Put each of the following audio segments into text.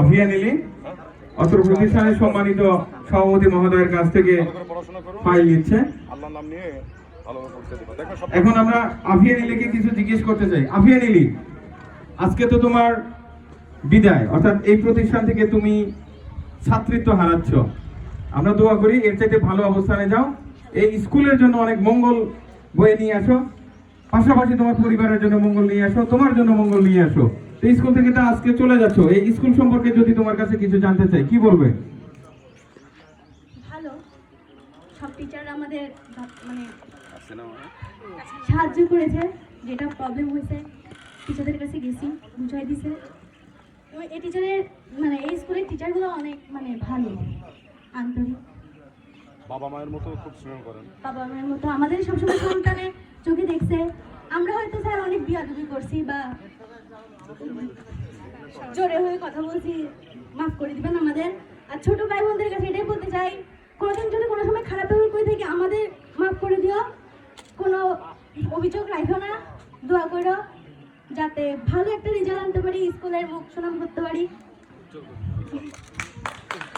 আফিয়া নিলি অত্র প্রতিষ্ঠানের সম্মানিত সভাপতি মহোদয়ের কাছ থেকে ফাইল নিচ্ছে। এখন আমরা আফিয়া নিলিকে কিছু জিজ্ঞেস করতে চাই। আফিয়া নিলি, আজকে তো তোমার বিদায়, অর্থাৎ এই প্রতিষ্ঠান থেকে তুমি ছাত্রীত্ব হারাচ্ছ। আমরা দোয়া করি এর চাইতে ভালো অবস্থানে যাও, এই স্কুলের জন্য অনেক মঙ্গল বয়ে নিয়ে আসো, পাশাপাশি তোমার পরিবারের জন্য মঙ্গল নিয়ে আসো, তোমার জন্য মঙ্গল নিয়ে আসো। এই স্কুল থেকে তো আজকে চলে যাচ্ছ, এই স্কুল সম্পর্কে যদি তোমার কাছে কিছু জানতে চাই, কি বলবে? ভালো, সব টিচার আমাদের মানে সাহায্য করেছে, যেটা প্রবলেম হয়েছে টিচারদের কাছে গেছি, বুঝাই দিছে। এই টিচারের মানে এই স্কুলের টিচারগুলো অনেক মানে ভালো, আন্তরিক, বাবা মায়ের মতো খুব স্নেহ করেন। বাবা মায়ের মতো আমাদের সবসময় সন্তানের চোখে দেখছে। আমরা হয়তো স্যার অনেক বিয়াদবি করছি বা জোরে হয়ে কথা বলছি, মাফ করে দিবেন আমাদের। আর ছোট ভাই বোনদের কাছে এটাই বলতে চাই, কোনোদিন যদি কোনো সময় খারাপ ব্যবহার করে থাকি আমাদের মাফ করে দিও, কোনো অভিযোগ রাখো না, দোয়া করো যাতে ভালো একটা রেজাল্ট আনতে পারি, স্কুলের মুখ সুনাম করতে পারি।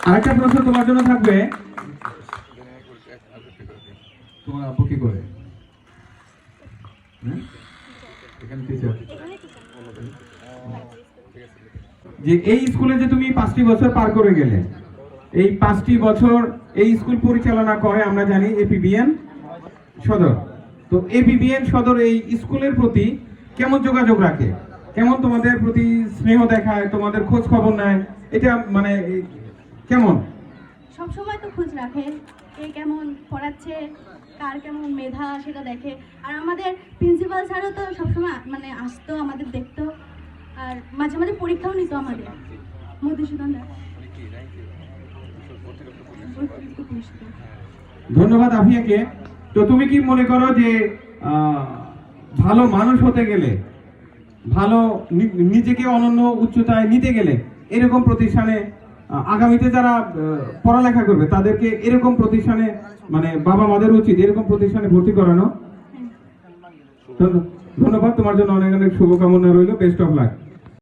আরেকটা প্রশ্ন তোমার জন্য থাকবে, তোমার আপু কি করে? এখানে টিচার। যে এই স্কুলে যে তুমি 5টি বছর পার করে গেলে, এই 5টি বছর এই স্কুল পরিচালনা করে আমরা জানি এপিবিএন সদর। তো এপিবিএন সদর এই স্কুলের প্রতি কেমন যোগাযোগ রাখে, কেমন তোমাদের প্রতি স্নেহ দেখায়, তোমাদের খোঁজ খবর নেয়, এটা মানে কেমন? সব সময় তো খোঁজ রাখে, কে কেমন পড়াচ্ছে, কার কেমন মেধা সেটা দেখে। আর আমাদের প্রিন্সিপাল স্যারও তো সবসময় মানে আসতো, আমাদের দেখতো, আর মাঝে মাঝে পরীক্ষাও নিত আমাদের। মধুসূদন দা, ধন্যবাদ আফিয়াকে। তো তুমি কি মনে করো যে ভালো মানুষ হতে গেলে, ভালো নিজেকে অনন্য উচ্চতায় নিতে গেলে এরকম প্রতিষ্ঠানে আগামীতে যারা পড়ালেখা করবে তাদেরকে এরকম প্রতিষ্ঠানে মানে বাবা মাদের উচিত এরকম প্রতিষ্ঠানে ভর্তি করানো? ধন্যবাদ, তোমার জন্য অনেক অনেক শুভকামনা রইল, বেস্ট অফ লাক।